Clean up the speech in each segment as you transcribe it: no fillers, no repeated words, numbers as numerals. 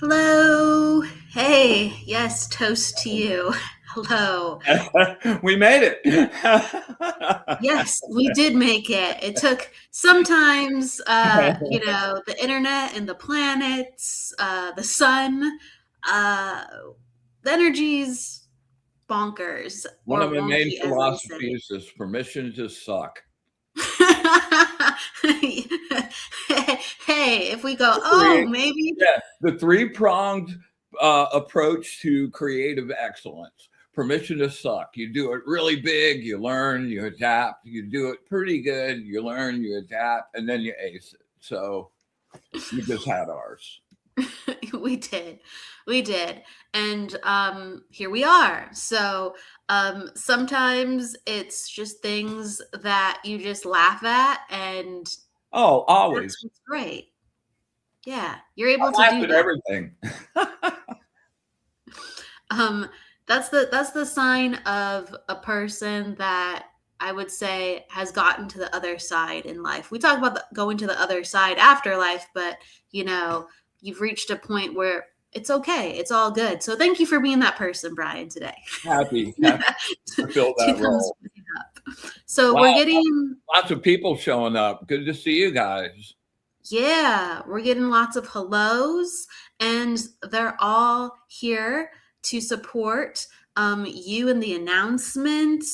Hello. Hey, yes, toast to you. Hello. We made it. Yes, we did make it. It took sometimes, the internet and the planets, the sun, the energy's bonkers One or of my main wonky, as they say. philosophies is permission to suck. Hey, if we go, maybe. Yeah, the three-pronged approach to creative excellence. Permission to suck. You do it really big, you learn, you adapt. You do it pretty good, you learn, you adapt, and then you ace it. So we just had ours. We did, and here we are. So sometimes it's just things that you just laugh at, and Always. that's what's great. Yeah, you're able I to laugh do at that. everything. That's the sign of a person that I would say has gotten to the other side in life. We talk about going to the other side after life, but you've reached a point where it's okay. It's all good. So thank you for being that person, Brian, today. Happy to fill that role. So wow, we're getting lots of people showing up. Good to see you guys. Yeah, we're getting lots of hellos, and they're all here to support you in the announcement.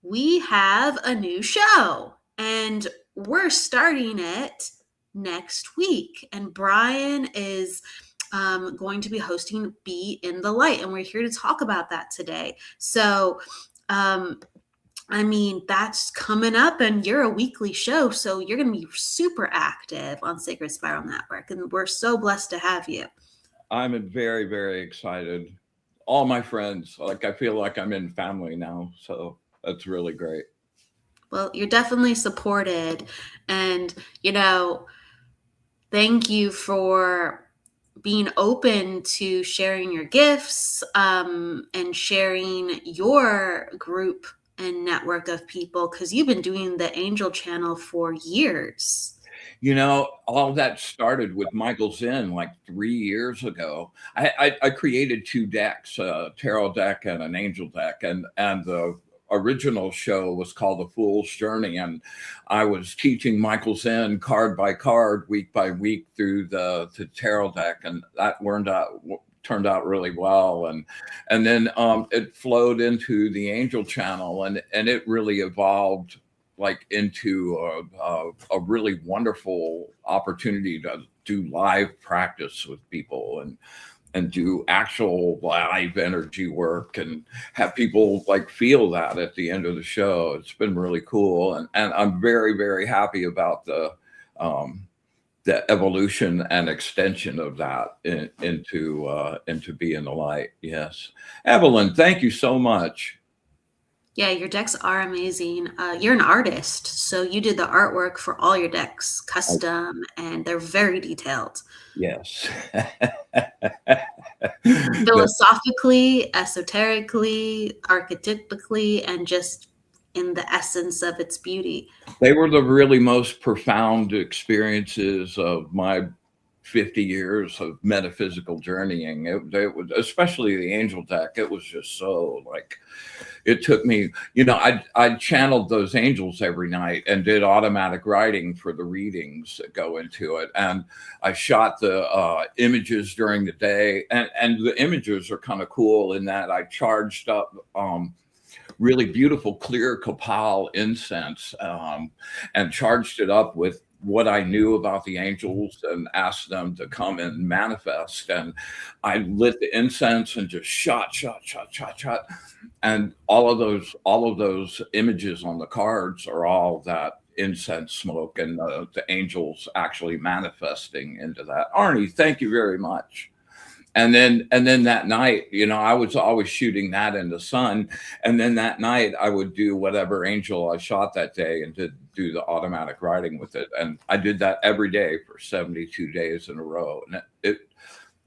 We have a new show, and we're starting it next week. And Brian is going to be hosting Be in the Light, and we're here to talk about that today. So, that's coming up, and you're a weekly show, so you're going to be super active on Sacred Spiral Network, and we're so blessed to have you. I'm very, very excited. All my friends, I feel like I'm in family now, so that's really great. Well, you're definitely supported, and, thank you for being open to sharing your gifts and sharing your group and network of people, because you've been doing the Angel Channel for years. All that started with Michael Zinn like 3 years ago. I created 2 decks, a tarot deck and an angel deck, and the original show was called The Fool's Journey, and I was teaching Michael Zinn card by card, week by week through the tarot deck, and that turned out really well, and then it flowed into the Angel Channel, and it really evolved into a really wonderful opportunity to do live practice with people and do actual live energy work and have people feel that at the end of the show. It's been really cool, and I'm very, very happy about the evolution and extension of that into Be in the Light. Yes, Evelyn, thank you so much. Yeah, your decks are amazing. You're an artist, so you did the artwork for all your decks, custom, and they're very detailed. Yes. Philosophically, esoterically, archetypically, and just in the essence of its beauty. They were the really most profound experiences of my 50 years of metaphysical journeying. It was, especially the angel deck, it was just so it took me, I channeled those angels every night and did automatic writing for the readings that go into it. And I shot the images during the day, and the images are kind of cool in that I charged up really beautiful clear copal incense and charged it up with what I knew about the angels and asked them to come and manifest. And I lit the incense and just shot, and all of those images on the cards are all that incense smoke and the angels actually manifesting into that. Arnie, thank you very much. And then that night, I was always shooting that in the sun. And then that night I would do whatever angel I shot that day and to do the automatic writing with it. And I did that every day for 72 days in a row. And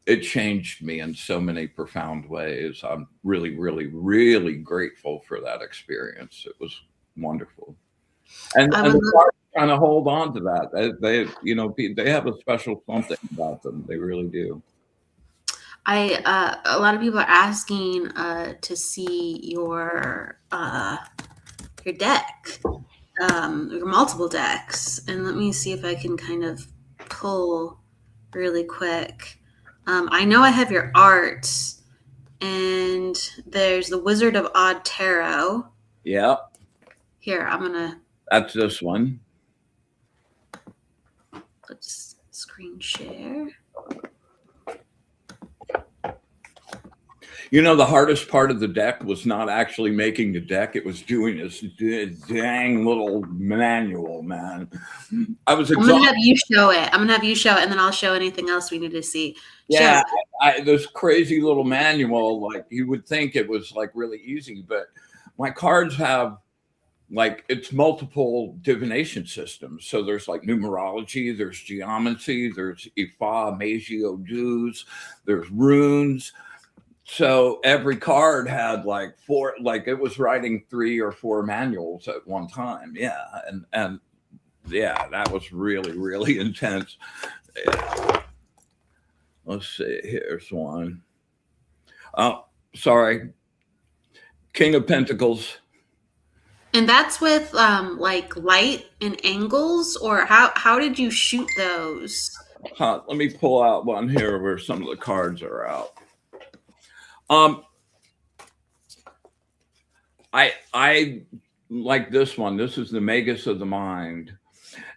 it changed me in so many profound ways. I'm really, really, really grateful for that experience. It was wonderful. And the cards kind of hold on to that. They have a special something about them. They really do. A lot of people are asking to see your deck, your multiple decks, and let me see if I can kind of pull really quick. I know I have your art, and there's the Wizard of Odd Tarot. Yeah. Here, That's this one. Let's screen share. The hardest part of the deck was not actually making the deck. It was doing this dang little manual, man. I was exhausted. I'm going to have you show it. And then I'll show anything else we need to see. Yeah, this crazy little manual, like you would think it was like really easy, but my cards have it's multiple divination systems. So there's like numerology, there's geomancy, there's Ifa, Meiji, Odus, there's runes. So every card had four, it was writing 3 or 4 manuals at one time. Yeah. And yeah, that was really, really intense. Yeah. Let's see, here's one. Oh, sorry. King of Pentacles. And that's with light and angles, or how did you shoot those? Let me pull out one here where some of the cards are out. I like this one. This is the Magus of the Mind.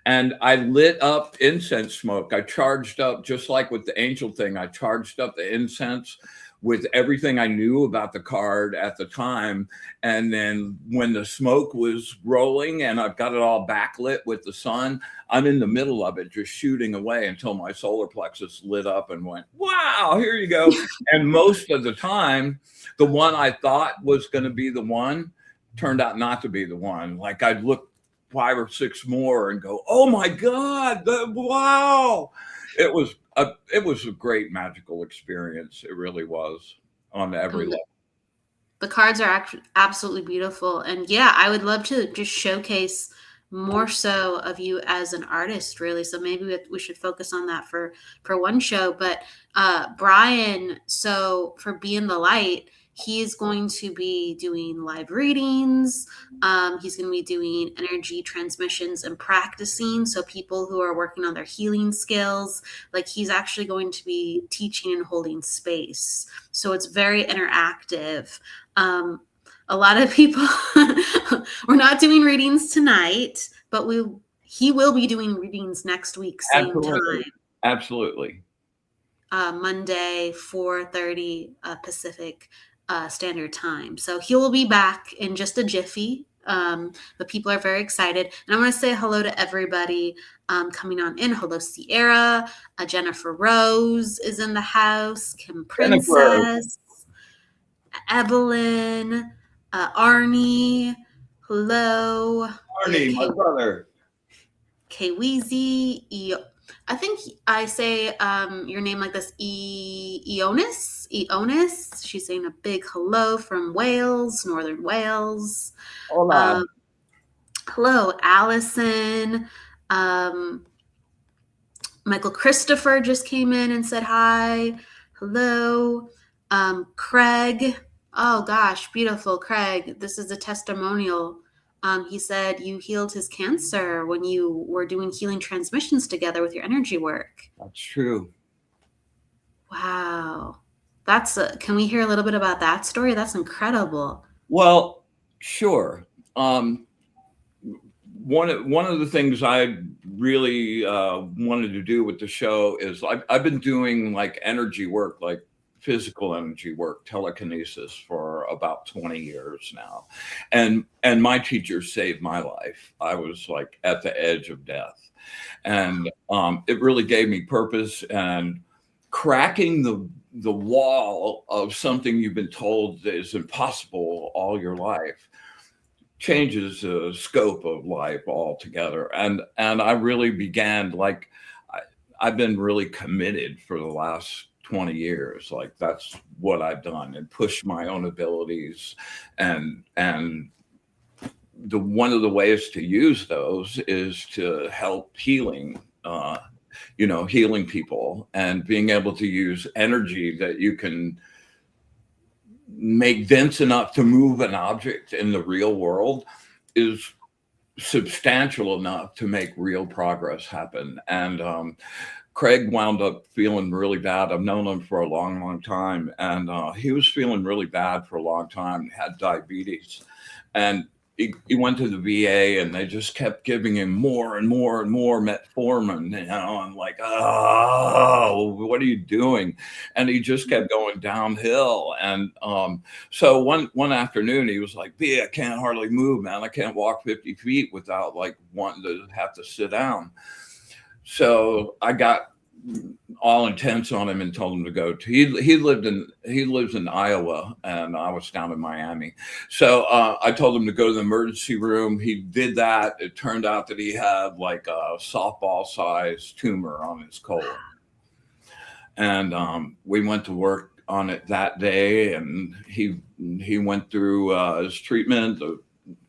And I lit up incense smoke. I charged up, just like with the angel thing, I charged up the incense with everything I knew about the card at the time. And then when the smoke was rolling and I've got it all backlit with the sun, I'm in the middle of it, just shooting away until my solar plexus lit up and went, wow, here you go. And most of the time, the one I thought was going to be the one turned out not to be the one. Like I'd look 5 or 6 more and go, oh my God, wow. It was a great magical experience. It really was on every level. The cards are actually absolutely beautiful. And yeah, I would love to just showcase more so of you as an artist, really. So maybe we should focus on that for one show. But Brian, so for Being the Light, he's going to be doing live readings. He's going to be doing energy transmissions and practicing. So people who are working on their healing skills, he's actually going to be teaching and holding space. So it's very interactive. A lot of people, we're not doing readings tonight, but he will be doing readings next week, same time. Absolutely. Monday, 4:30 Pacific Standard Time. So he will be back in just a jiffy. But people are very excited. And I want to say hello to everybody coming on in. Hello, Sierra. Jennifer Rose is in the house. Kim Princess. Evelyn. Arnie. Hello. Arnie, my brother. Kweezy. I think I say your name like this, Eonis. She's saying a big hello from Wales, Northern Wales. Hola. Hello, Allison. Michael Christopher just came in and said hi. Hello. Craig. Oh gosh, beautiful, Craig. This is a testimonial. He said you healed his cancer when you were doing healing transmissions together with your energy work. That's true. Wow. Can we hear a little bit about that story? That's incredible. Well, sure. One of the things I really wanted to do with the show is I've been doing like energy work, like physical energy work, telekinesis for about 20 years now. And my teacher saved my life. I was like at the edge of death. And it really gave me purpose, and cracking the wall of something you've been told is impossible all your life changes the scope of life altogether. And I really began like I've been really committed for the last 20 years. Like that's what I've done, and pushed my own abilities. And the one of the ways to use those is to help healing, healing people, and being able to use energy that you can make dense enough to move an object in the real world is substantial enough to make real progress happen. And Craig wound up feeling really bad. I've known him for a long, long time. And he was feeling really bad for a long time, had diabetes. And he went to the VA, and they just kept giving him more and more and more metformin. I'm like, oh, what are you doing? And he just kept going downhill. And so one afternoon, he was like, B, I can't hardly move, man. I can't walk 50 feet without like wanting to have to sit down. So I got all intense on him and told him to go to, he lives in Iowa, and I was down in Miami. So I told him to go to the emergency room. He did that. It turned out that he had like a softball sized tumor on his colon. And we went to work on it that day, and he went through his treatment. The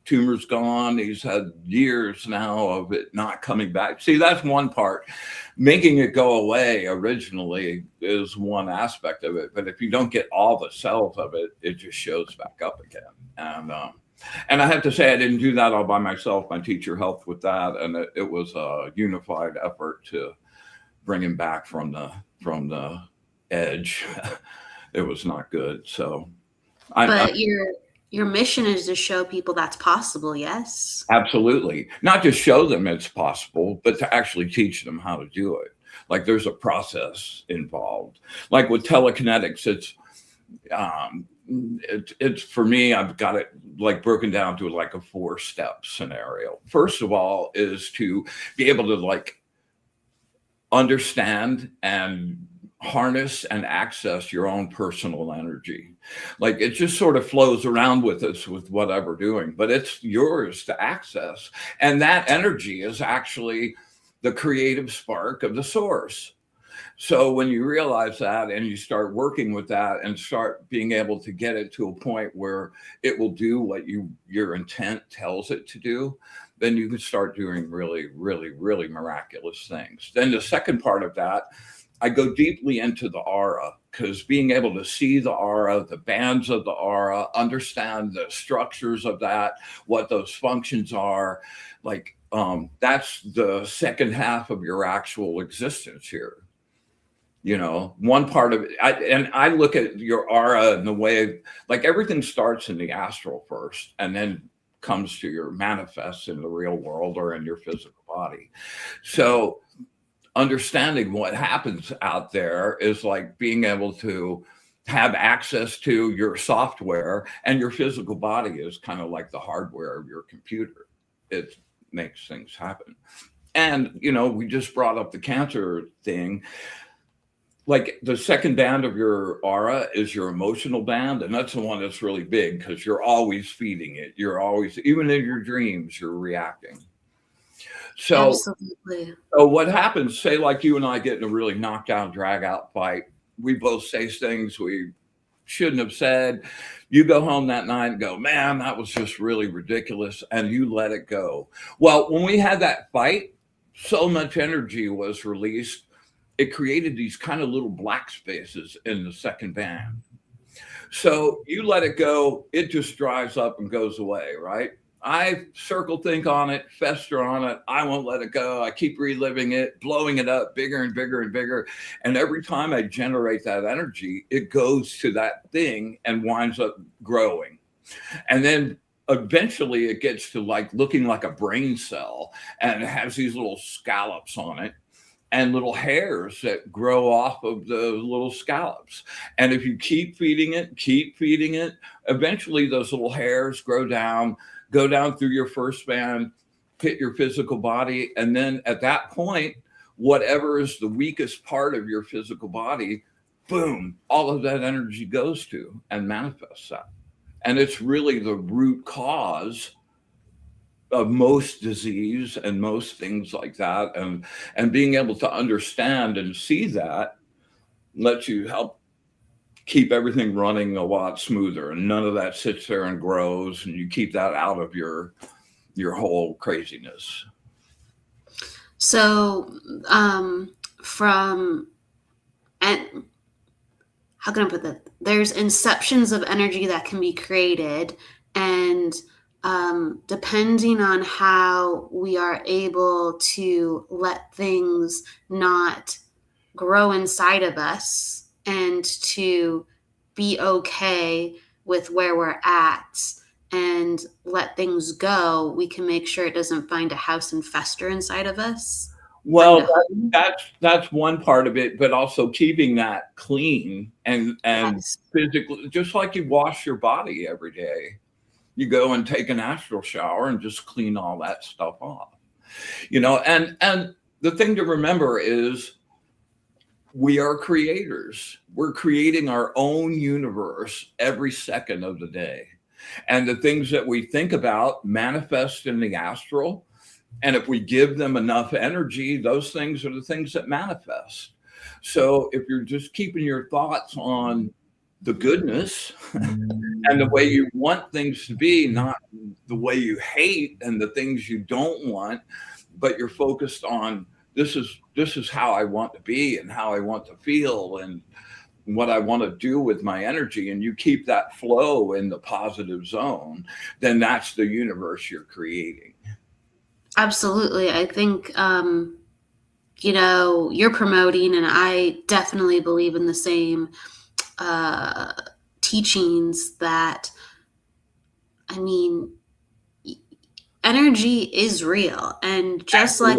tumor's gone. He's had years now of it not coming back. See, that's one part. Making it go away originally is one aspect of it, but if you don't get all the cells of it, it just shows back up again. And I have to say, I didn't do that all by myself. My teacher helped with that, and it was a unified effort to bring him back from the edge. It was not good. So, But your mission is to show people that's possible, yes? Absolutely. Not just show them it's possible, but to actually teach them how to do it. Like there's a process involved. Like with telekinetics, it's for me, I've got it like broken down to like a 4-step scenario. First of all is to be able to like understand and harness and access your own personal energy. Like it just sort of flows around with us with whatever we're doing, but it's yours to access. And that energy is actually the creative spark of the source. So when you realize that and you start working with that and start being able to get it to a point where it will do what your intent tells it to do, then you can start doing really, really, really miraculous things. Then the second part of that, I go deeply into the aura, because being able to see the aura, the bands of the aura, understand the structures of that, what those functions are, like that's the second half of your actual existence here. One part of it, I look at your aura in the way, like everything starts in the astral first, and then comes to your manifest in the real world or in your physical body. So understanding what happens out there is like being able to have access to your software, and your physical body is kind of like the hardware of your computer. It makes things happen. And, we just brought up the cancer thing. Like the second band of your aura is your emotional band. And that's the one that's really big, because you're always feeding it. You're always, even in your dreams, you're reacting. So, Absolutely. So what happens, say like you and I get in a really knockdown, drag out fight. We both say things we shouldn't have said. You go home that night and go, man, that was just really ridiculous. And you let it go. Well, when we had that fight, so much energy was released. It created these kind of little black spaces in the second band. So you let it go, it just dries up and goes away, right? I circle think on it, fester on it. I won't let it go. I keep reliving it, blowing it up bigger and bigger and bigger. And every time I generate that energy, it goes to that thing and winds up growing. And then eventually it gets to like looking like a brain cell, and it has these little scallops on it and little hairs that grow off of the little scallops. And if you keep feeding it, eventually those little hairs grow down, go down through your first span, hit your physical body. And then at that point, whatever is the weakest part of your physical body, boom, all of that energy goes to and manifests that. And it's really the root cause of most disease and most things like that. And being able to understand and see that lets you help keep everything running a lot smoother, and none of that sits there and grows, and you keep that out of your whole craziness. So, from, and how can I put that? There's inceptions of energy that can be created, and depending on how we are able to let things not grow inside of us and to be okay with where we're at and let things go, we can make sure it doesn't find a house and fester inside of us. Well, that's one part of it, but also keeping that clean and Yes. physically, just like you wash your body every day. You go and take an astral shower and just clean all that stuff off. And the thing to remember is we are creators. We're creating our own universe every second of the day. And the things that we think about manifest in the astral. And if we give them enough energy, those things are the things that manifest. So if you're just keeping your thoughts on the goodness and the way you want things to be, not the way you hate and the things you don't want, but you're focused on this is how I want to be and how I want to feel and what I want to do with my energy, and you keep that flow in the positive zone, then that's the universe you're creating. Absolutely. I think, you're promoting, and I definitely believe in the same teachings that, I mean, energy is real. And just like,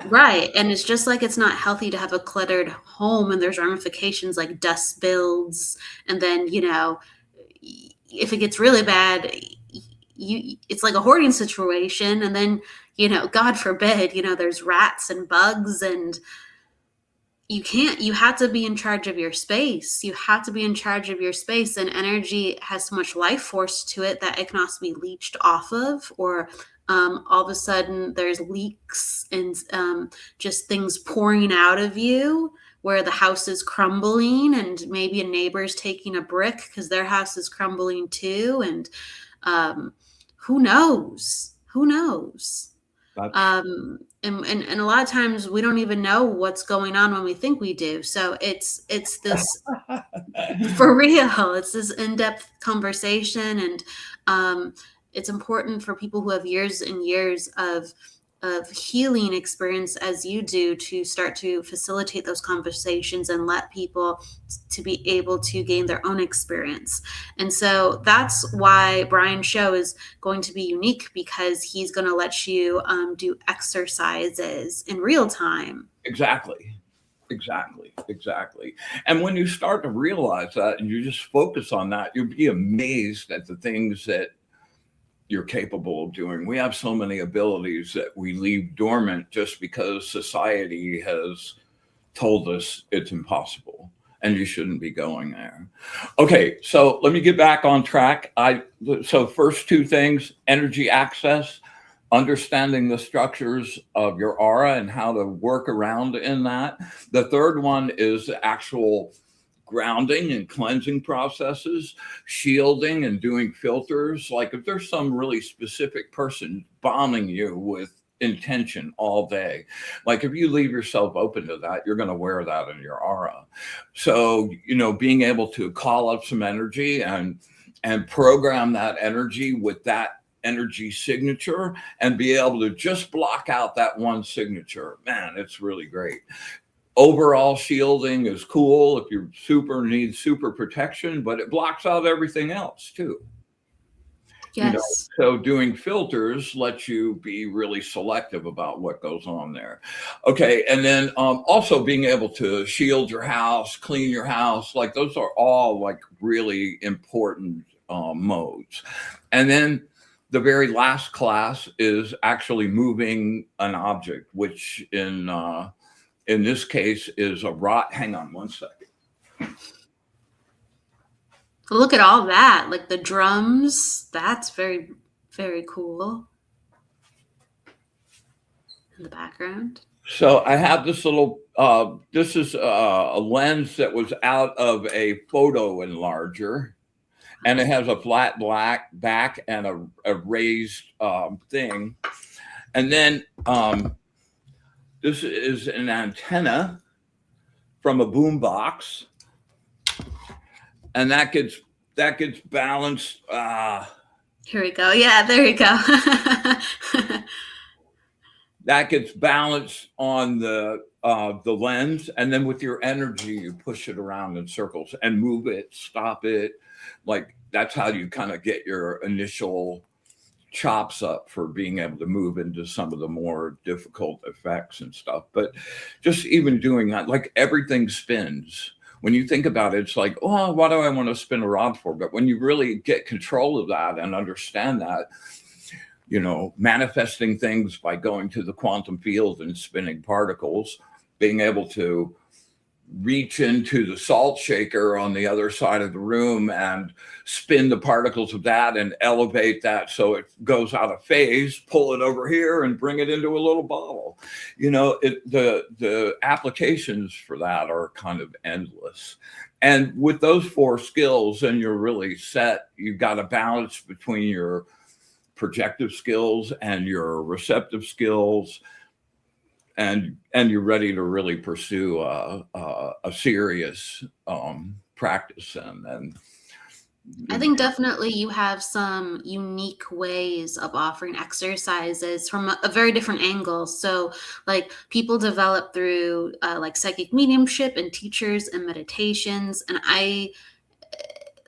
right. And it's just like it's not healthy to have a cluttered home, and there's ramifications like dust builds. And then, if it gets really bad, it's like a hoarding situation. And then, God forbid, there's rats and bugs, and you have to be in charge of your space. You have to be in charge of your space, and energy has so much life force to it that it can also be leached off of, or all of a sudden there's leaks and just things pouring out of you where the house is crumbling, and maybe a neighbor's taking a brick because their house is crumbling too. And who knows? And a lot of times we don't even know what's going on when we think we do. So it's this for real. It's this in-depth conversation, and it's important for people who have years and years of healing experience as you do to start to facilitate those conversations and let people to be able to gain their own experience. And so that's why Brian's show is going to be unique, because he's going to let you do exercises in real time. Exactly. And when you start to realize that and you just focus on that, you'll be amazed at the things that you're capable of doing. We have so many abilities that we leave dormant just because society has told us it's impossible and you shouldn't be going there. Okay, so let me get back on track. So first two things: energy access, understanding the structures of your aura and how to work around in that. The third one is the actual grounding and cleansing processes, shielding and doing filters. Like if there's some really specific person bombing you with intention all day, like if you leave yourself open to that, you're going to wear that in your aura. So, being able to call up some energy and program that energy with that energy signature and be able to just block out that one signature, man, it's really great. Overall shielding is cool if you need super protection, but it blocks out everything else too. You know, Yes. so doing filters lets you be really selective about what goes on there. Okay, and then also being able to shield your house, clean your house, like those are all like really important modes. And then the very last class is actually moving an object, which in this case is a rod. Hang on one second. Look at all that, like the drums. That's very, very cool in the background. So I have this little, this is a lens that was out of a photo enlarger, and it has a flat black back and a raised thing. And then this is an antenna from a boom box, and that gets balanced. Here we go. Yeah, there we go. That gets balanced on the lens, and then with your energy, you push it around in circles and move it, stop it. Like that's how you kind of get your initial chops up for being able to move into some of the more difficult effects and stuff. But just even doing that, like everything spins. When you think about it, it's like, oh, why do I want to spin a rod for? But when you really get control of that and understand that, you know, manifesting things by going to the quantum field and spinning particles, being able to reach into the salt shaker on the other side of the room and spin the particles of that and elevate that so it goes out of phase, pull it over here and bring it into a little bottle. You know, the applications for that are kind of endless. And with those 4 skills, then you're really set. You've got a balance between your projective skills and your receptive skills, and you're ready to really pursue a serious practice. And I think definitely you have some unique ways of offering exercises from a very different angle. So, like people develop through like psychic mediumship and teachers and meditations, and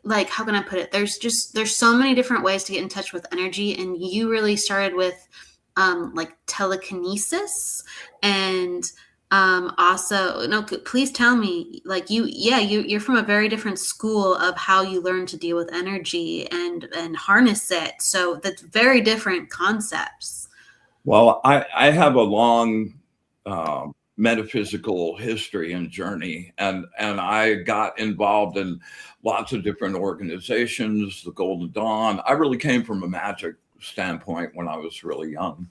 like, how can I put it? There's so many different ways to get in touch with energy, and you really started with like telekinesis, and also, no, please tell me, like you're from a very different school of how you learn to deal with energy and harness it. So that's very different concepts. well, I have a long metaphysical history and journey, and I got involved in lots of different organizations, the Golden Dawn. I really came from a magic standpoint when I was really young.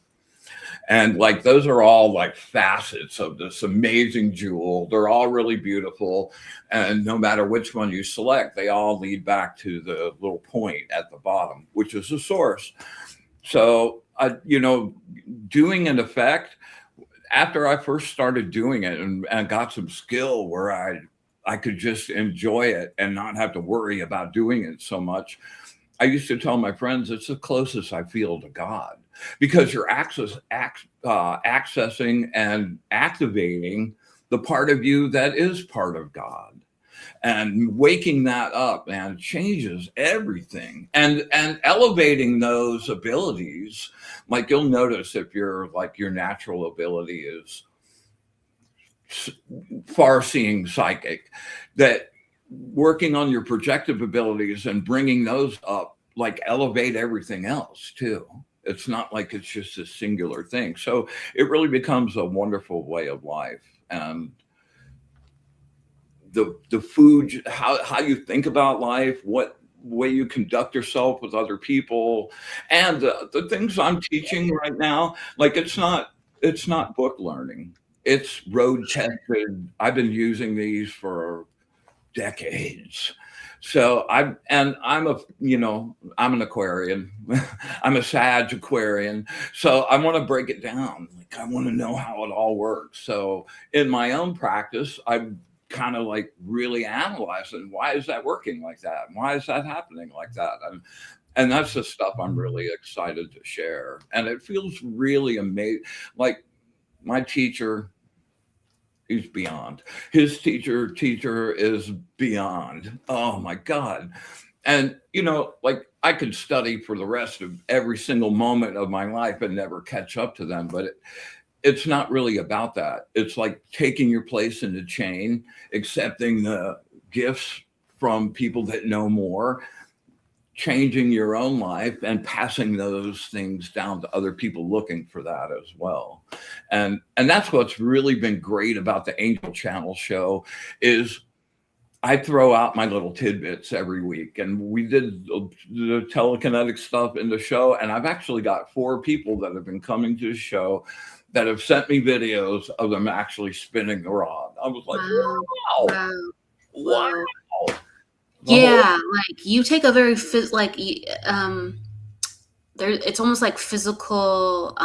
And like those are all like facets of this amazing jewel. They're all really beautiful. And no matter which one you select, they all lead back to the little point at the bottom, which is the source. So, you know, doing an effect, after I first started doing it and got some skill where I could just enjoy it and not have to worry about doing it so much, I used to tell my friends it's the closest I feel to God, because you're accessing and activating the part of you that is part of God. And waking that up, man, changes everything. And elevating those abilities, like you'll notice if you're like your natural ability is far-seeing psychic, that working on your projective abilities and bringing those up like elevate everything else too. It's not like it's just a singular thing. So it really becomes a wonderful way of life. And the food, how you think about life, what way you conduct yourself with other people, and the things I'm teaching right now, like it's not book learning. It's road tested. I've been using these for decades. So I'm a, you know, I'm an Aquarian. I'm a Sag Aquarian. So I want to break it down. Like I want to know how it all works. So in my own practice, I'm kind of like really analyzing, why is that working like that? Why is that happening like that? And that's the stuff I'm really excited to share. And it feels really amazing. Like my teacher, he's beyond. His teacher is beyond. Oh my God. And you know, like I could study for the rest of every single moment of my life and never catch up to them. But it's not really about that. It's like taking your place in the chain, accepting the gifts from people that know more, changing your own life and passing those things down to other people looking for that as well. And that's what's really been great about the Angel Channel show is I throw out my little tidbits every week. And we did the telekinetic stuff in the show, and I've actually got 4 people that have been coming to the show that have sent me videos of them actually spinning the rod. I was like, Wow. wow, Wow. wow. Yeah, like you take a very there, it's almost like physical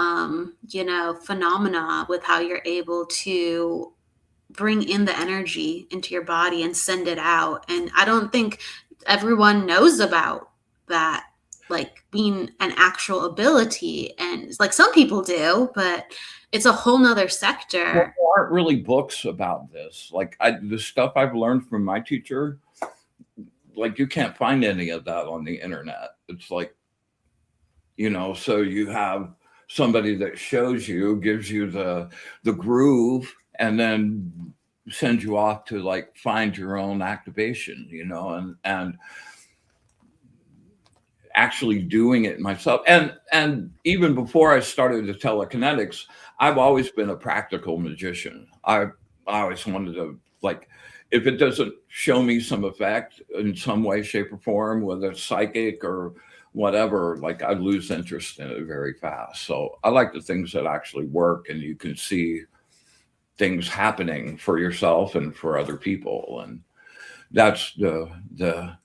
phenomena with how you're able to bring in the energy into your body and send it out. And I don't think everyone knows about that, like being an actual ability. And like some people do, but it's a whole nother Well, sector. there aren't really books about this. Like the stuff I've learned from my teacher, like you can't find any of that on the internet. It's like, so you have somebody that shows you, gives you the groove, and then sends you off to like find your own activation, and actually doing it myself. And even before I started the telekinetics, I've always been a practical magician. I always wanted to, like, if it doesn't show me some effect in some way, shape, or form, whether it's psychic or whatever, like I lose interest in it very fast. So I like the things that actually work and you can see things happening for yourself and for other people. And that's the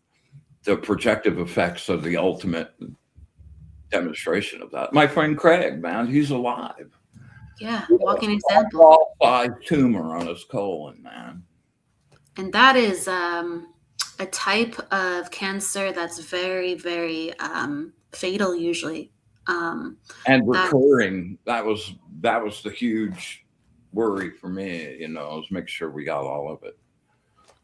projective effects of the ultimate demonstration of that. My friend Craig, man, he's alive. Yeah, walking example. Size tumor on his colon, man. And that is a type of cancer that's very, very fatal usually. And recurring. That was the huge worry for me, is make sure we got all of it.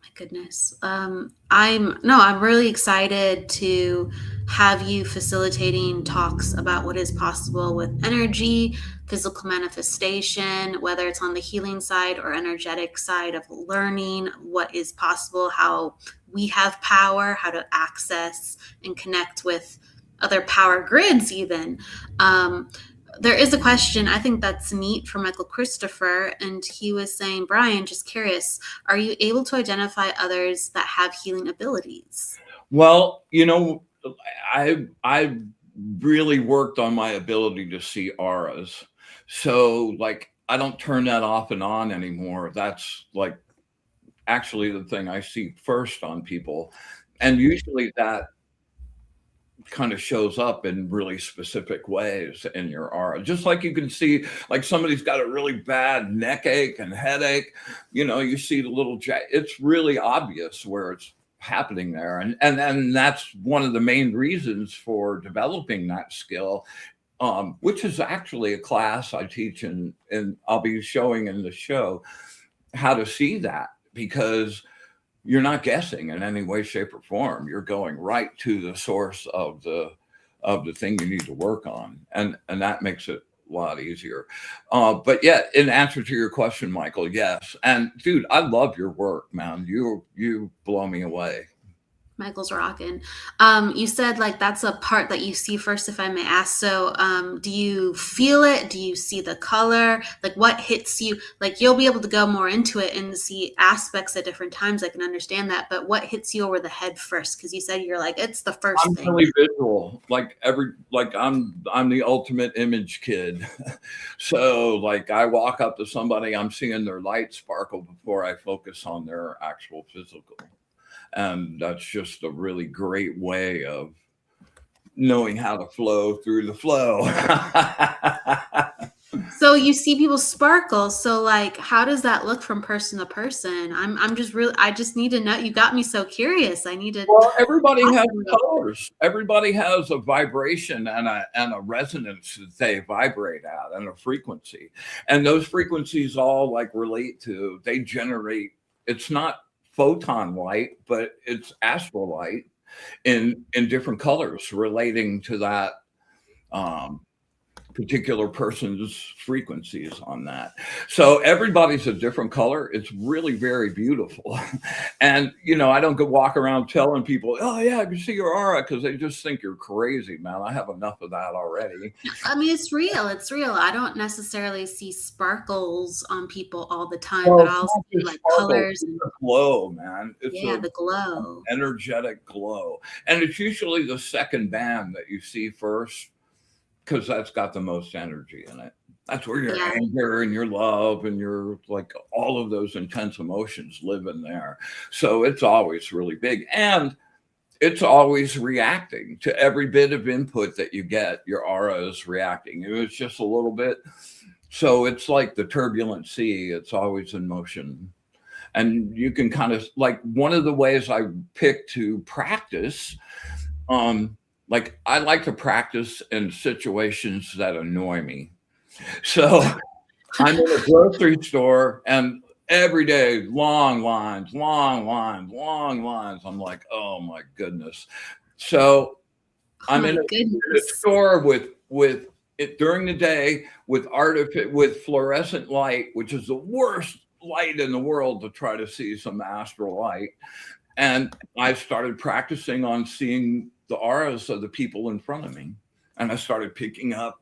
My goodness. I'm really excited to have you facilitating talks about what is possible with energy, physical manifestation, whether it's on the healing side or energetic side of learning what is possible, how we have power, how to access and connect with other power grids even. There is a question, I think that's neat, from Michael Christopher, and he was saying, Brian, just curious, are you able to identify others that have healing abilities? Well, I really worked on my ability to see auras. So like I don't turn that off and on anymore. That's like actually the thing I see first on people. And usually that kind of shows up in really specific ways in your aura. Just like you can see, like somebody's got a really bad neck ache and headache, you see the little it's really obvious where it's happening there. And then that's one of the main reasons for developing that skill, which is actually a class I teach and I'll be showing in the show how to see that, because you're not guessing in any way, shape, or form. You're going right to the source of the thing you need to work on, and that makes it a lot easier. But yeah, in answer to your question, Michael, yes. And dude, I love your work, man. You blow me away. Michael's rocking. You said like that's a part that you see first, if I may ask. So do you feel it? Do you see the color? Like what hits you? Like you'll be able to go more into it and see aspects at different times. I can understand that. But what hits you over the head first? Because you said you're like, it's the first I'm thing. really visual. Like I'm the ultimate image kid. So like I walk up to somebody, I'm seeing their light sparkle before I focus on their actual physical. And that's just a really great way of knowing how to flow through the flow. So you see people sparkle. So like, how does that look from person to person? I'm just really, I just need to know. You got me so curious. I need to. Well, everybody has colors. Everybody has a vibration and a resonance that they vibrate at, and a frequency. And those frequencies all like relate to, they generate, it's not photon light, but it's astral light. in different colors relating to that um, particular person's frequencies on that. So everybody's a different color. It's really very beautiful. And, I don't go walk around telling people, oh, yeah, I can see your aura, because they just think you're crazy, man. I have enough of that already. I mean, it's real. It's real. I don't necessarily see sparkles on people all the time, Well, but it's I'll not see just like sparkle, colors it's and a glow, man. It's yeah, a the glow. energetic glow. And it's usually the second band that you see first, because that's got the most energy in it. That's where your Yeah. anger and your love and your like all of those intense emotions live in there. So it's always really big. And it's always reacting to every bit of input that you get. Your aura is reacting. It was just a little bit. So it's like the turbulent sea, it's always in motion. And you can kind of like one of the ways I pick to practice, like I like to practice in situations that annoy me. So I'm in a grocery store and every day, long lines, long lines, long lines. I'm like, oh my goodness. So Oh I'm my in a goodness. store with it during the day with fluorescent light, which is the worst light in the world to try to see some astral light. And I started practicing on seeing the auras of the people in front of me. And I started picking up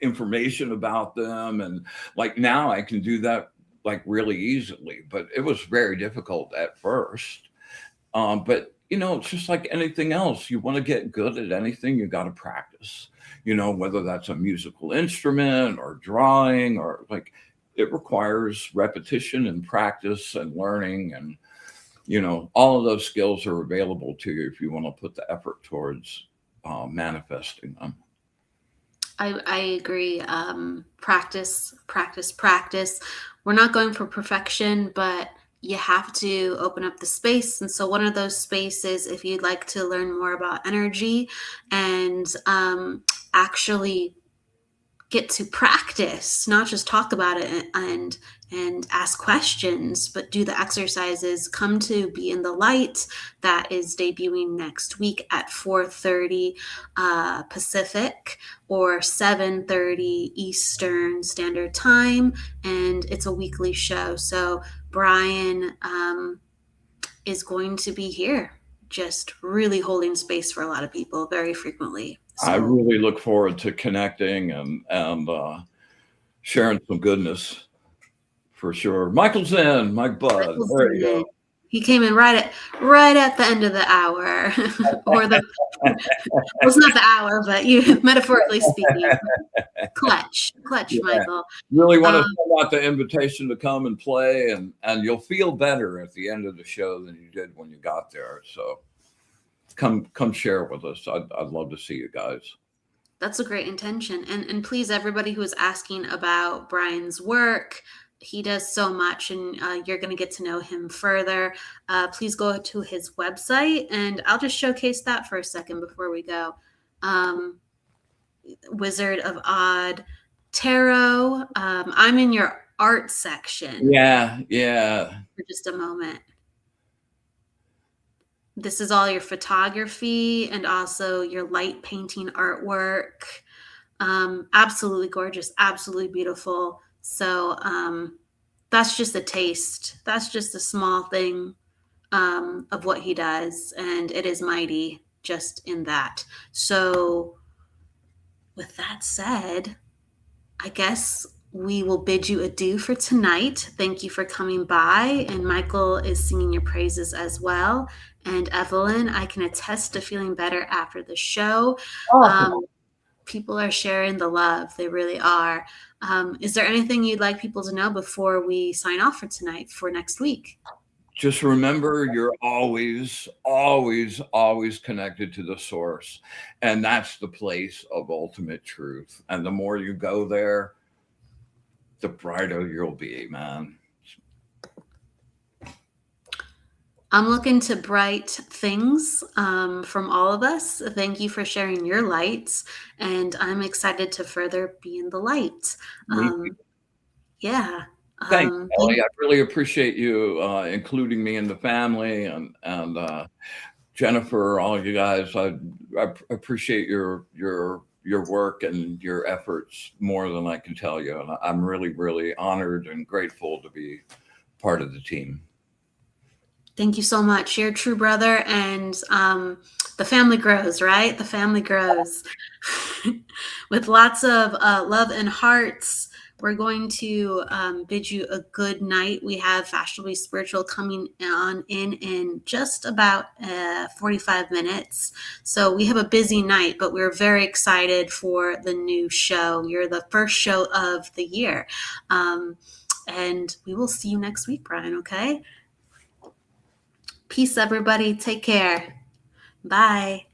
information about them. And like now I can do that like really easily, but it was very difficult at first. But it's just like anything else. You want to get good at anything, you got to practice. Whether that's a musical instrument or drawing or like it requires repetition and practice and learning, and all of those skills are available to you if you want to put the effort towards manifesting them. I agree. Practice, practice, practice. We're not going for perfection, but you have to open up the space. And so, one of those spaces, if you'd like to learn more about energy and actually get to practice, not just talk about it and ask questions, but do the exercises. Come to Be in the Light. That is debuting next week at 4:30 Pacific or 7:30 Eastern Standard Time, and it's a weekly show. So Brian is going to be here, just really holding space for a lot of people very frequently. I So really look forward to connecting and sharing some goodness for sure. Michael's in, Mike Bud. There you go. he came in right at the end of the hour, or the well, it's not the hour, but you metaphorically speaking, clutch, Yeah. Michael. Really want to send out the invitation to come and play, and you'll feel better at the end of the show than you did when you got there. So come share with us. I'd love to see you guys. That's a great intention, and please, everybody who is asking about Brian's work. He does so much, and you're going to get to know him further. Please go to his website, and I'll just showcase that for a second before we go. Wizard of Odd Tarot. I'm in your art section. Yeah. For just a moment. This is all your photography and also your light painting artwork. Absolutely gorgeous, absolutely beautiful. So that's just a taste. That's just a small thing of what he does, and it is mighty just in that. So with that said, I guess we will bid you adieu for tonight. Thank you for coming by, and Michael is singing your praises as well. And Evelyn, I can attest to feeling better after the show. Awesome. People are sharing the love. They really are. Is there anything you'd like people to know before we sign off for tonight, for next week? Just remember, you're always, always, always connected to the source. And that's the place of ultimate truth. And the more you go there, the brighter you'll be, man. I'm looking to bright things from all of us. Thank you for sharing your lights, and I'm excited to further be in the light. Yeah. Thanks, Kelly. I really appreciate you including me in the family and Jennifer, all you guys, I appreciate your work and your efforts more than I can tell you. And I'm really, really honored and grateful to be part of the team. Thank you so much. You're a true brother, and the family grows, right? The family grows. With lots of love and hearts, we're going to bid you a good night. We have Fashionably Spiritual coming on in just about 45 minutes. So we have a busy night, but we're very excited for the new show. You're the first show of the year. And we will see you next week, Brian, okay? Peace, everybody. Take care. Bye.